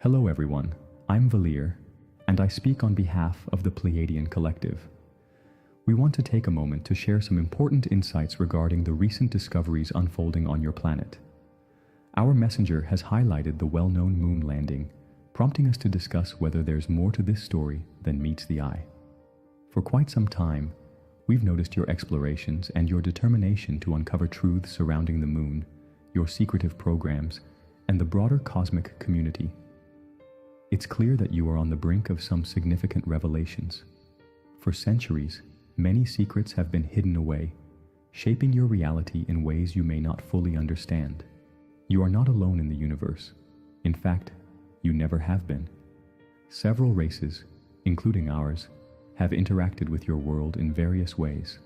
Hello everyone, I'm Valir, and I speak on behalf of the Pleiadian Collective. We want to take a moment to share some important insights regarding the recent discoveries unfolding on your planet. Our messenger has highlighted the well-known moon landing, prompting us to discuss whether there's more to this story than meets the eye. For quite some time, we've noticed your explorations and your determination to uncover truths surrounding the moon, your secretive programs, and the broader cosmic community. It's clear that you are on the brink of some significant revelations. For centuries, many secrets have been hidden away, shaping your reality in ways you may not fully understand. You are not alone in the universe. In fact, you never have been. Several races, including ours, have interacted with your world in various ways,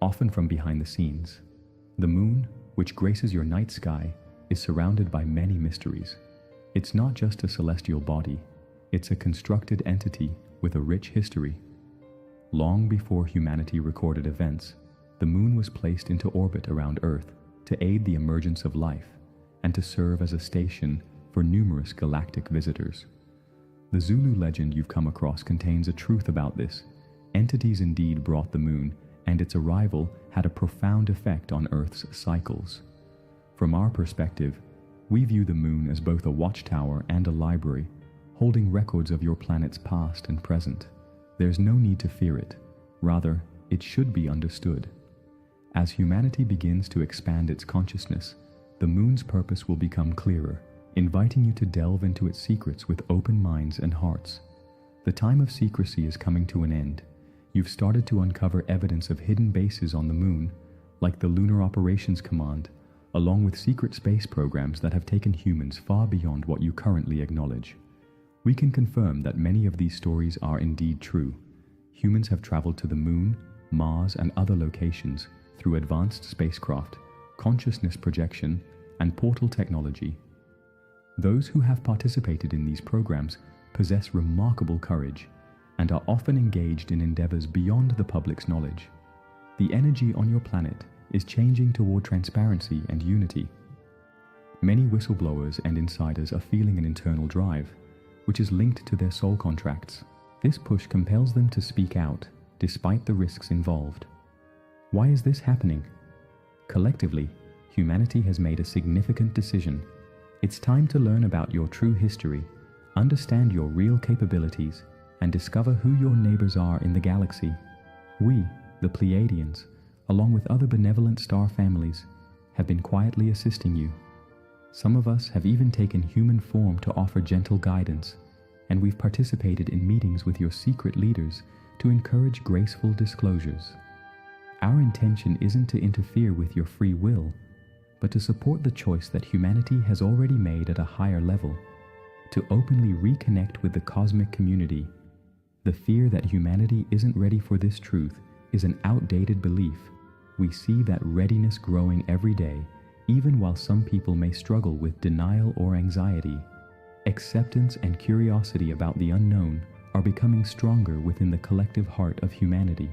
often from behind the scenes. The moon, which graces your night sky, is surrounded by many mysteries. It's not just a celestial body, it's a constructed entity with a rich history. Long before humanity recorded events, the moon was placed into orbit around Earth to aid the emergence of life and to serve as a station for numerous galactic visitors. The Zulu legend you've come across contains a truth about this. Entities indeed brought the moon, and its arrival had a profound effect on Earth's cycles. From our perspective, we view the moon as both a watchtower and a library, holding records of your planet's past and present. There's no need to fear it. Rather, it should be understood. As humanity begins to expand its consciousness, the moon's purpose will become clearer, inviting you to delve into its secrets with open minds and hearts. The time of secrecy is coming to an end. You've started to uncover evidence of hidden bases on the moon, like the Lunar Operations Command, along with secret space programs that have taken humans far beyond what you currently acknowledge. We can confirm that many of these stories are indeed true. Humans have traveled to the moon, Mars, and other locations through advanced spacecraft, consciousness projection, and portal technology. Those who have participated in these programs possess remarkable courage and are often engaged in endeavors beyond the public's knowledge. The energy on your planet is changing toward transparency and unity. Many whistleblowers and insiders are feeling an internal drive, which is linked to their soul contracts. This push compels them to speak out, despite the risks involved. Why is this happening? Collectively, humanity has made a significant decision. It's time to learn about your true history, understand your real capabilities, and discover who your neighbors are in the galaxy. We, the Pleiadians, along with other benevolent star families, have been quietly assisting you. Some of us have even taken human form to offer gentle guidance, and we've participated in meetings with your secret leaders to encourage graceful disclosures. Our intention isn't to interfere with your free will, but to support the choice that humanity has already made at a higher level, to openly reconnect with the cosmic community. The fear that humanity isn't ready for this truth is an outdated belief. We see that readiness growing every day, even while some people may struggle with denial or anxiety. Acceptance and curiosity about the unknown are becoming stronger within the collective heart of humanity.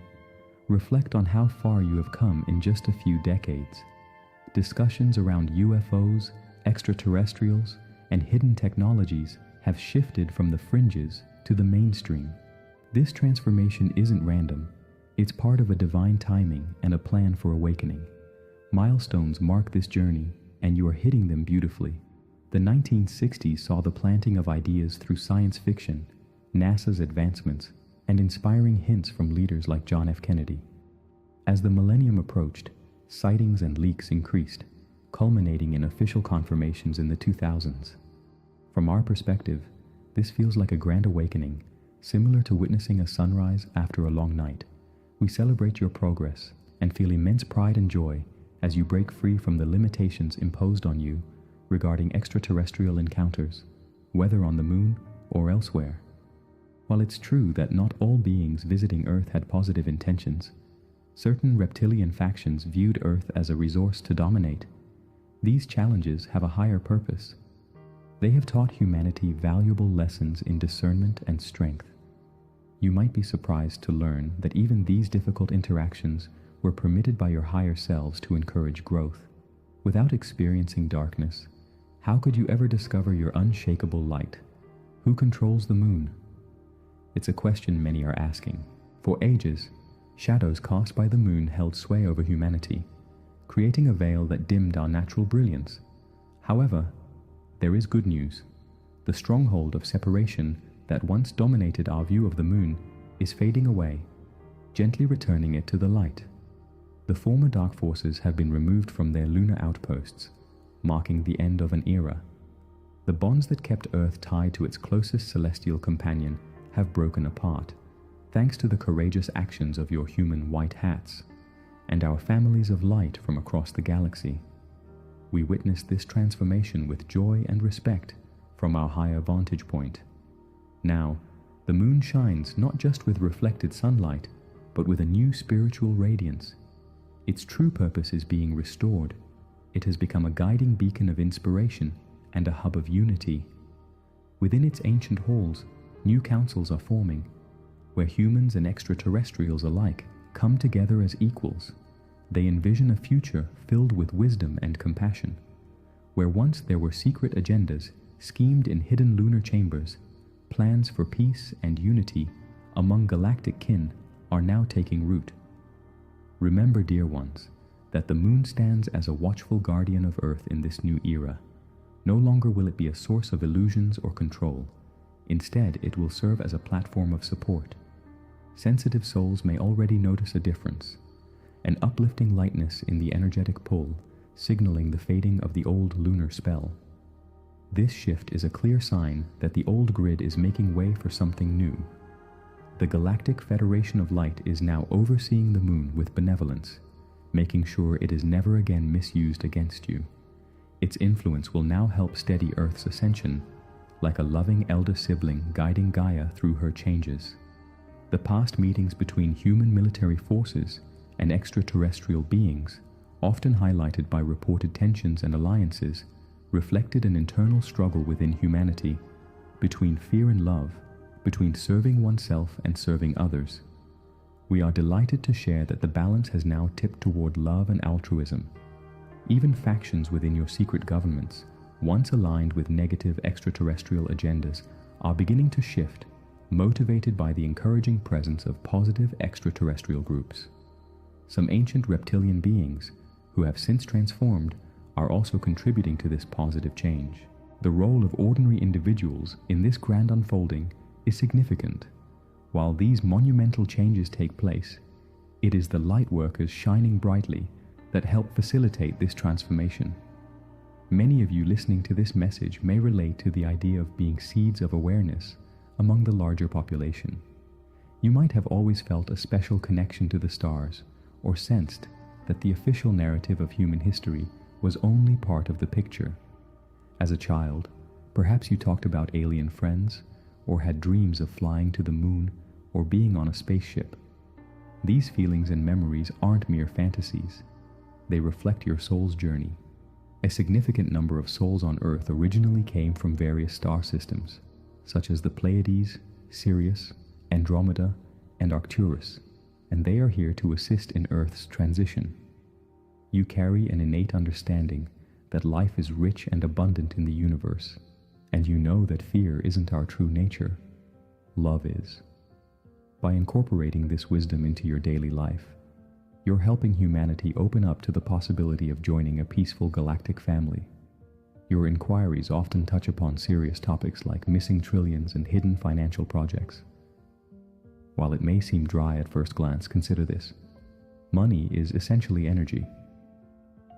Reflect on how far you have come in just a few decades. Discussions around UFOs, extraterrestrials, and hidden technologies have shifted from the fringes to the mainstream. This transformation isn't random. It's part of a divine timing and a plan for awakening. Milestones mark this journey, and you are hitting them beautifully. The 1960s saw the planting of ideas through science fiction, NASA's advancements, and inspiring hints from leaders like John F. Kennedy. As the millennium approached, sightings and leaks increased, culminating in official confirmations in the 2000s. From our perspective, this feels like a grand awakening, similar to witnessing a sunrise after a long night. We celebrate your progress and feel immense pride and joy as you break free from the limitations imposed on you regarding extraterrestrial encounters, whether on the moon or elsewhere. While it's true that not all beings visiting Earth had positive intentions, certain reptilian factions viewed Earth as a resource to dominate. These challenges have a higher purpose. They have taught humanity valuable lessons in discernment and strength. You might be surprised to learn that even these difficult interactions were permitted by your higher selves to encourage growth. Without experiencing darkness, how could you ever discover your unshakable light? Who controls the moon? It's a question many are asking. For ages, shadows cast by the moon held sway over humanity, creating a veil that dimmed our natural brilliance. However, there is good news. The stronghold of separation that once dominated our view of the moon is fading away, gently returning it to the light. The former dark forces have been removed from their lunar outposts, marking the end of an era. The bonds that kept Earth tied to its closest celestial companion have broken apart, thanks to the courageous actions of your human white hats and our families of light from across the galaxy. We witnessed this transformation with joy and respect from our higher vantage point. Now, the moon shines not just with reflected sunlight, but with a new spiritual radiance. Its true purpose is being restored. It has become a guiding beacon of inspiration and a hub of unity. Within its ancient halls, new councils are forming, where humans and extraterrestrials alike come together as equals. They envision a future filled with wisdom and compassion. Where once there were secret agendas schemed in hidden lunar chambers, plans for peace and unity among galactic kin are now taking root. Remember, dear ones, that the moon stands as a watchful guardian of Earth in this new era. No longer will it be a source of illusions or control. Instead, it will serve as a platform of support. Sensitive souls may already notice a difference, an uplifting lightness in the energetic pull, signaling the fading of the old lunar spell. This shift is a clear sign that the old grid is making way for something new. The Galactic Federation of Light is now overseeing the moon with benevolence, making sure it is never again misused against you. Its influence will now help steady Earth's ascension, like a loving elder sibling guiding Gaia through her changes. The past meetings between human military forces and extraterrestrial beings, often highlighted by reported tensions and alliances, reflected an internal struggle within humanity, between fear and love, between serving oneself and serving others. We are delighted to share that the balance has now tipped toward love and altruism. Even factions within your secret governments, once aligned with negative extraterrestrial agendas, are beginning to shift, motivated by the encouraging presence of positive extraterrestrial groups. Some ancient reptilian beings, who have since transformed, are also contributing to this positive change. The role of ordinary individuals in this grand unfolding is significant. While these monumental changes take place, it is the light workers shining brightly that help facilitate this transformation. Many of you listening to this message may relate to the idea of being seeds of awareness among the larger population. You might have always felt a special connection to the stars, or sensed that the official narrative of human history was only part of the picture. As a child, perhaps you talked about alien friends, or had dreams of flying to the moon or being on a spaceship. These feelings and memories aren't mere fantasies. They reflect your soul's journey. A significant number of souls on Earth originally came from various star systems, such as the Pleiades, Sirius, Andromeda, and Arcturus, and they are here to assist in Earth's transition. You carry an innate understanding that life is rich and abundant in the universe, and you know that fear isn't our true nature. Love is. By incorporating this wisdom into your daily life, you're helping humanity open up to the possibility of joining a peaceful galactic family. Your inquiries often touch upon serious topics like missing trillions and hidden financial projects. While it may seem dry at first glance, consider this. Money is essentially energy.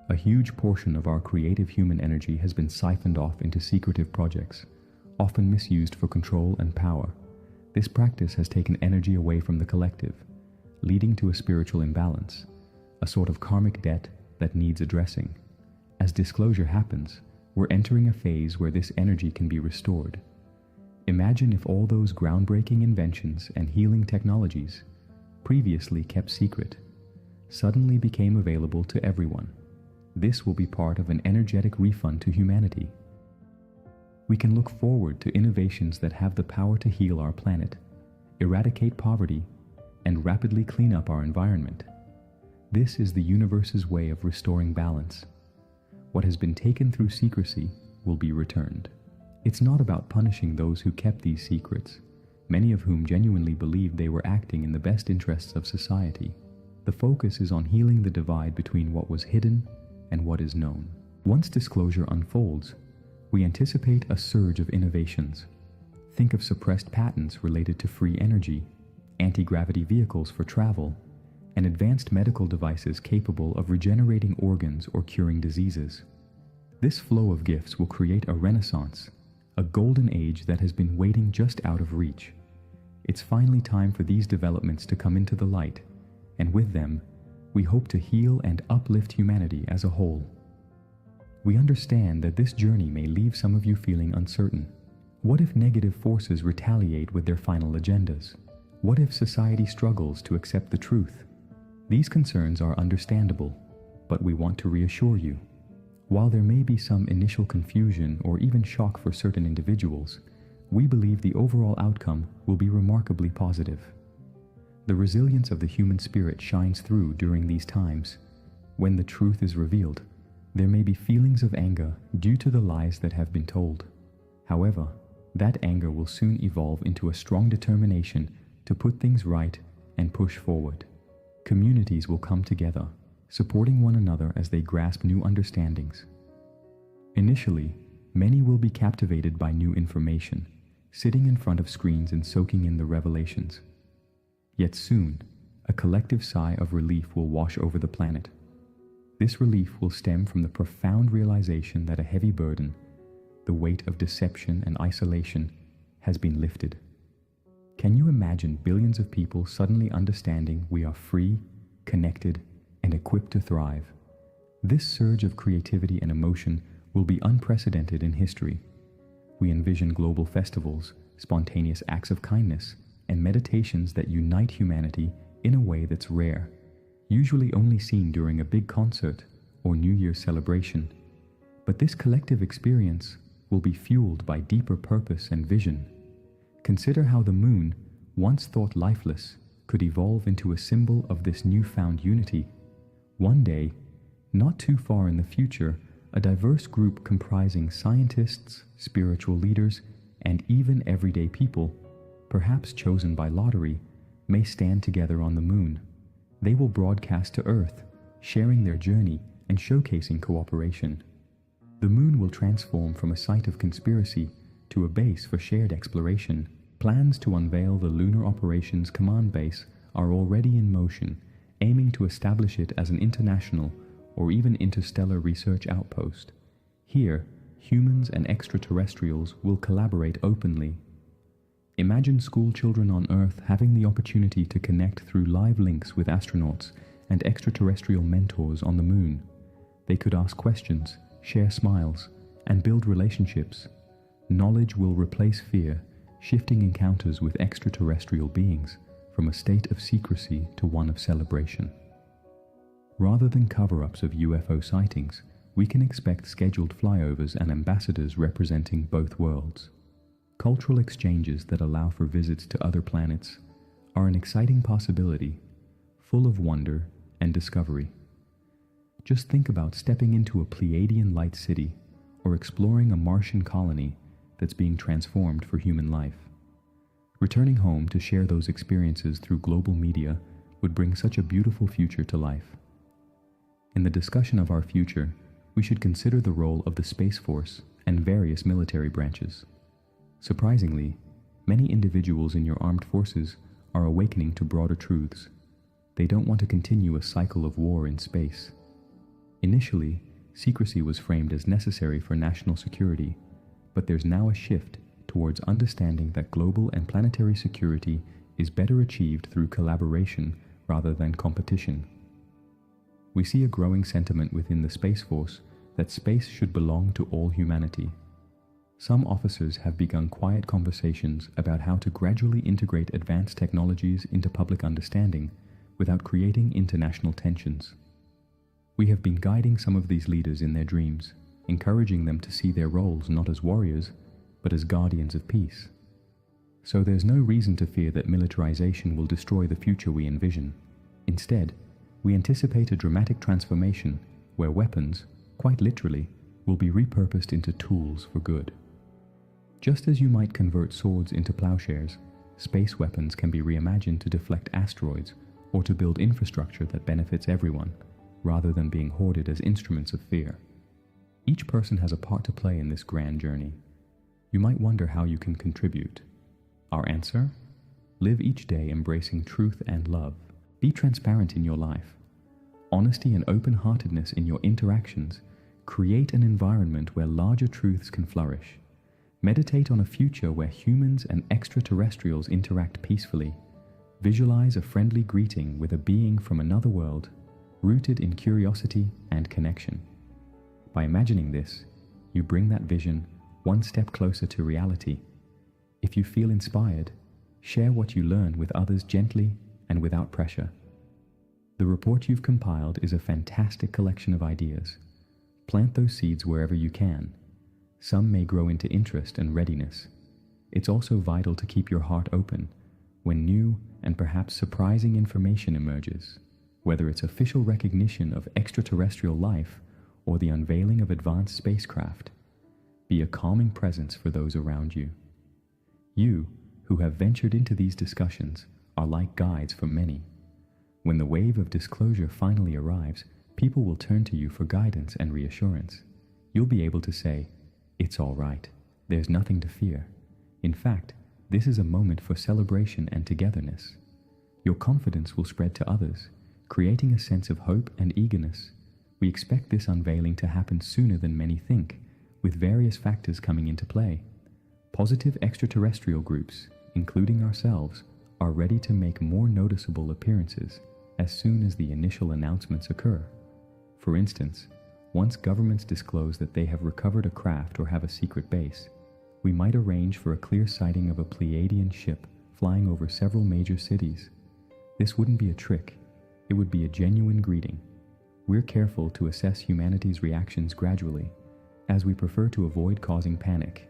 A huge portion of our creative human energy has been siphoned off into secretive projects, often misused for control and power. This practice has taken energy away from the collective, leading to a spiritual imbalance, a sort of karmic debt that needs addressing. As disclosure happens, we're entering a phase where this energy can be restored. Imagine if all those groundbreaking inventions and healing technologies, previously kept secret, suddenly became available to everyone. This will be part of an energetic refund to humanity. We can look forward to innovations that have the power to heal our planet, eradicate poverty, and rapidly clean up our environment. This is the universe's way of restoring balance. What has been taken through secrecy will be returned. It's not about punishing those who kept these secrets, many of whom genuinely believed they were acting in the best interests of society. The focus is on healing the divide between what was hidden and what is known. Once disclosure unfolds, we anticipate a surge of innovations. Think of suppressed patents related to free energy, anti-gravity vehicles for travel, and advanced medical devices capable of regenerating organs or curing diseases. This flow of gifts will create a renaissance, a golden age that has been waiting just out of reach. It's finally time for these developments to come into the light, and with them, we hope to heal and uplift humanity as a whole. We understand that this journey may leave some of you feeling uncertain. What if negative forces retaliate with their final agendas? What if society struggles to accept the truth? These concerns are understandable, but we want to reassure you. While there may be some initial confusion or even shock for certain individuals, we believe the overall outcome will be remarkably positive. The resilience of the human spirit shines through during these times. When the truth is revealed, there may be feelings of anger due to the lies that have been told. However, that anger will soon evolve into a strong determination to put things right and push forward. Communities will come together, supporting one another as they grasp new understandings. Initially, many will be captivated by new information, sitting in front of screens and soaking in the revelations. Yet soon, a collective sigh of relief will wash over the planet. This relief will stem from the profound realization that a heavy burden, the weight of deception and isolation, has been lifted. Can you imagine billions of people suddenly understanding we are free, connected, and equipped to thrive? This surge of creativity and emotion will be unprecedented in history. We envision global festivals, spontaneous acts of kindness, and meditations that unite humanity in a way that's rare, usually only seen during a big concert or New Year's celebration. But this collective experience will be fueled by deeper purpose and vision. Consider how the moon, once thought lifeless, could evolve into a symbol of this newfound unity. One day, not too far in the future, a diverse group comprising scientists, spiritual leaders, and even everyday people, perhaps chosen by lottery, may stand together on the moon. They will broadcast to Earth, sharing their journey and showcasing cooperation. The moon will transform from a site of conspiracy to a base for shared exploration. Plans to unveil the Lunar Operations Command Base are already in motion, aiming to establish it as an international or even interstellar research outpost. Here, humans and extraterrestrials will collaborate openly. Imagine school children on Earth having the opportunity to connect through live links with astronauts and extraterrestrial mentors on the moon. They could ask questions, share smiles, and build relationships. Knowledge will replace fear, shifting encounters with extraterrestrial beings from a state of secrecy to one of celebration. Rather than cover-ups of UFO sightings, we can expect scheduled flyovers and ambassadors representing both worlds. Cultural exchanges that allow for visits to other planets are an exciting possibility, full of wonder and discovery. Just think about stepping into a Pleiadian light city or exploring a Martian colony that's being transformed for human life. Returning home to share those experiences through global media would bring such a beautiful future to life. In the discussion of our future, we should consider the role of the Space Force and various military branches. Surprisingly, many individuals in your armed forces are awakening to broader truths. They don't want to continue a cycle of war in space. Initially, secrecy was framed as necessary for national security, but there's now a shift towards understanding that global and planetary security is better achieved through collaboration rather than competition. We see a growing sentiment within the Space Force that space should belong to all humanity. Some officers have begun quiet conversations about how to gradually integrate advanced technologies into public understanding without creating international tensions. We have been guiding some of these leaders in their dreams, encouraging them to see their roles not as warriors, but as guardians of peace. So there's no reason to fear that militarization will destroy the future we envision. Instead, we anticipate a dramatic transformation where weapons, quite literally, will be repurposed into tools for good. Just as you might convert swords into plowshares, space weapons can be reimagined to deflect asteroids or to build infrastructure that benefits everyone, rather than being hoarded as instruments of fear. Each person has a part to play in this grand journey. You might wonder how you can contribute. Our answer? Live each day embracing truth and love. Be transparent in your life. Honesty and open-heartedness in your interactions create an environment where larger truths can flourish. Meditate on a future where humans and extraterrestrials interact peacefully. Visualize a friendly greeting with a being from another world, rooted in curiosity and connection. By imagining this, you bring that vision one step closer to reality. If you feel inspired, share what you learn with others gently and without pressure. The report you've compiled is a fantastic collection of ideas. Plant those seeds wherever you can. Some may grow into interest and readiness. It's also vital to keep your heart open when new and perhaps surprising information emerges, whether it's official recognition of extraterrestrial life or the unveiling of advanced spacecraft. Be a calming presence for those around you. You, who have ventured into these discussions, are like guides for many. When the wave of disclosure finally arrives, people will turn to you for guidance and reassurance. You'll be able to say, "It's all right. There's nothing to fear." In fact, this is a moment for celebration and togetherness. Your confidence will spread to others, creating a sense of hope and eagerness. We expect this unveiling to happen sooner than many think, with various factors coming into play. Positive extraterrestrial groups, including ourselves, are ready to make more noticeable appearances as soon as the initial announcements occur. For instance, once governments disclose that they have recovered a craft or have a secret base, we might arrange for a clear sighting of a Pleiadian ship flying over several major cities. This wouldn't be a trick, it would be a genuine greeting. We're careful to assess humanity's reactions gradually, as we prefer to avoid causing panic.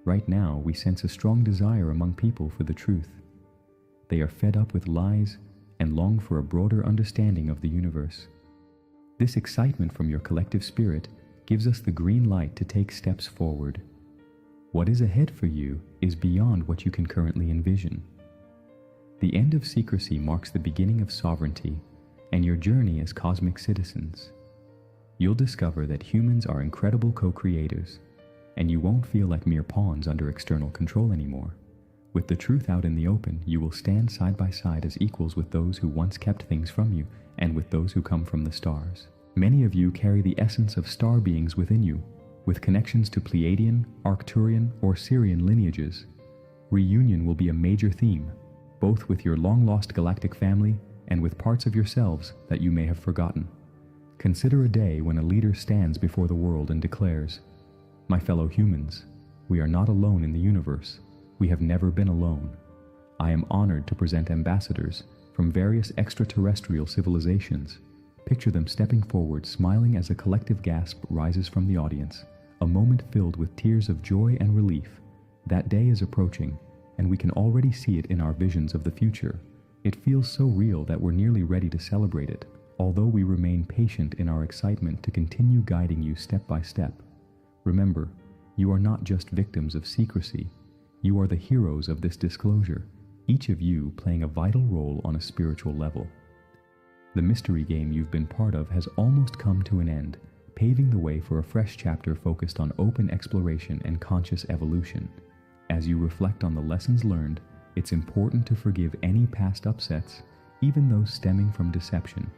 Right now, we sense a strong desire among people for the truth. They are fed up with lies and long for a broader understanding of the universe. This excitement from your collective spirit gives us the green light to take steps forward. What is ahead for you is beyond what you can currently envision. The end of secrecy marks the beginning of sovereignty and your journey as cosmic citizens. You'll discover that humans are incredible co-creators, and you won't feel like mere pawns under external control anymore. With the truth out in the open, you will stand side by side as equals with those who once kept things from you and with those who come from the stars. Many of you carry the essence of star beings within you, with connections to Pleiadian, Arcturian, or Sirian lineages. Reunion will be a major theme, both with your long-lost galactic family and with parts of yourselves that you may have forgotten. Consider a day when a leader stands before the world and declares, "My fellow humans, we are not alone in the universe. We have never been alone. I am honored to present ambassadors from various extraterrestrial civilizations." Picture them stepping forward, smiling as a collective gasp rises from the audience, a moment filled with tears of joy and relief. That day is approaching, and we can already see it in our visions of the future. It feels so real that we're nearly ready to celebrate it, although we remain patient in our excitement to continue guiding you step by step. Remember, you are not just victims of secrecy. You are the heroes of this disclosure, each of you playing a vital role on a spiritual level. The mystery game you've been part of has almost come to an end, paving the way for a fresh chapter focused on open exploration and conscious evolution. As you reflect on the lessons learned, it's important to forgive any past upsets, even those stemming from deception.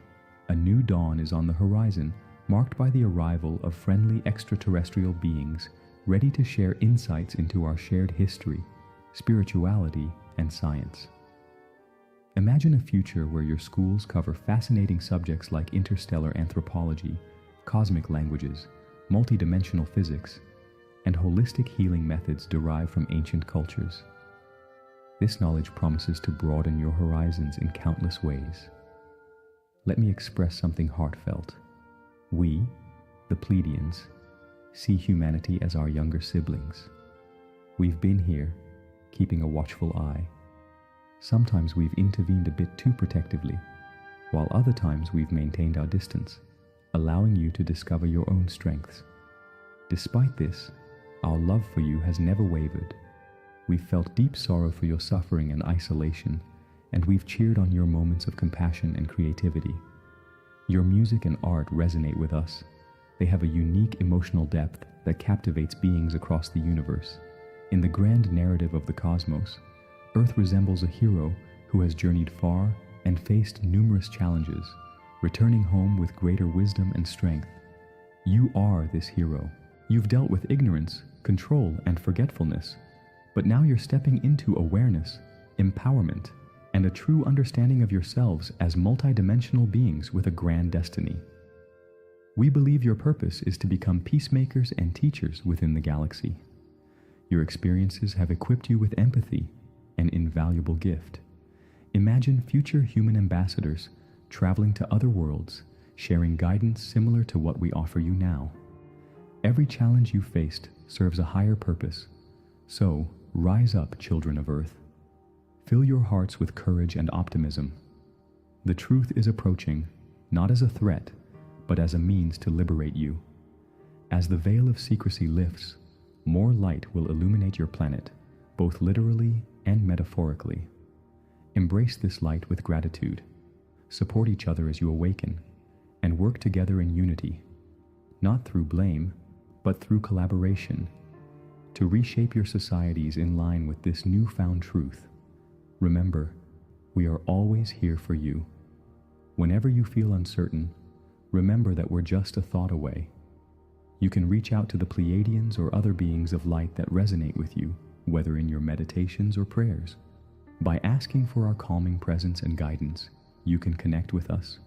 A new dawn is on the horizon, marked by the arrival of friendly extraterrestrial beings ready to share insights into our shared history, spirituality, and science. Imagine a future where your schools cover fascinating subjects like interstellar anthropology, cosmic languages, multidimensional physics, and holistic healing methods derived from ancient cultures. This knowledge promises to broaden your horizons in countless ways. Let me express something heartfelt. We, the Pleiadians, see humanity as our younger siblings. We've been here, keeping a watchful eye. Sometimes we've intervened a bit too protectively, while other times we've maintained our distance, allowing you to discover your own strengths. Despite this, our love for you has never wavered. We've felt deep sorrow for your suffering and isolation, and we've cheered on your moments of compassion and creativity. Your music and art resonate with us. They have a unique emotional depth that captivates beings across the universe. In the grand narrative of the cosmos, Earth resembles a hero who has journeyed far and faced numerous challenges, returning home with greater wisdom and strength. You are this hero. You've dealt with ignorance, control, and forgetfulness, but now you're stepping into awareness, empowerment, and a true understanding of yourselves as multidimensional beings with a grand destiny. We believe your purpose is to become peacemakers and teachers within the galaxy. Your experiences have equipped you with empathy, an invaluable gift. Imagine future human ambassadors traveling to other worlds, sharing guidance similar to what we offer you now. Every challenge you faced serves a higher purpose. So, rise up, children of Earth. Fill your hearts with courage and optimism. The truth is approaching, not as a threat, but as a means to liberate you. As the veil of secrecy lifts, more light will illuminate your planet, both literally and metaphorically. Embrace this light with gratitude. Support each other as you awaken, and work together in unity, not through blame, but through collaboration, to reshape your societies in line with this newfound truth. Remember, we are always here for you. Whenever you feel uncertain, remember that we're just a thought away. You can reach out to the Pleiadians or other beings of light that resonate with you, whether in your meditations or prayers. By asking for our calming presence and guidance, you can connect with us.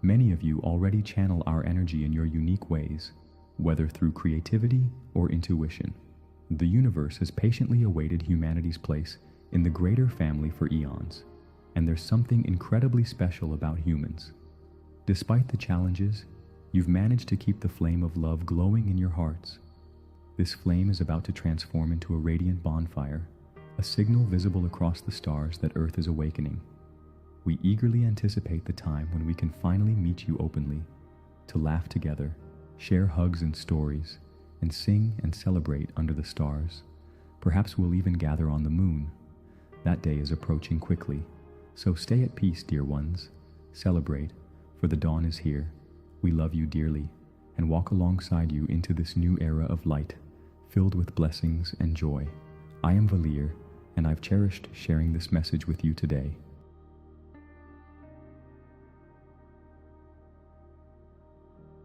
Many of you already channel our energy in your unique ways, whether through creativity or intuition. The universe has patiently awaited humanity's place in the greater family for eons, and there's something incredibly special about humans. Despite the challenges, you've managed to keep the flame of love glowing in your hearts. This flame is about to transform into a radiant bonfire, a signal visible across the stars that Earth is awakening. We eagerly anticipate the time when we can finally meet you openly, to laugh together, share hugs and stories, and sing and celebrate under the stars. Perhaps we'll even gather on the moon. That day is approaching quickly, so stay at peace, dear ones. Celebrate, for the dawn is here. We love you dearly, and walk alongside you into this new era of light, filled with blessings and joy. I am Valir, and I've cherished sharing this message with you today.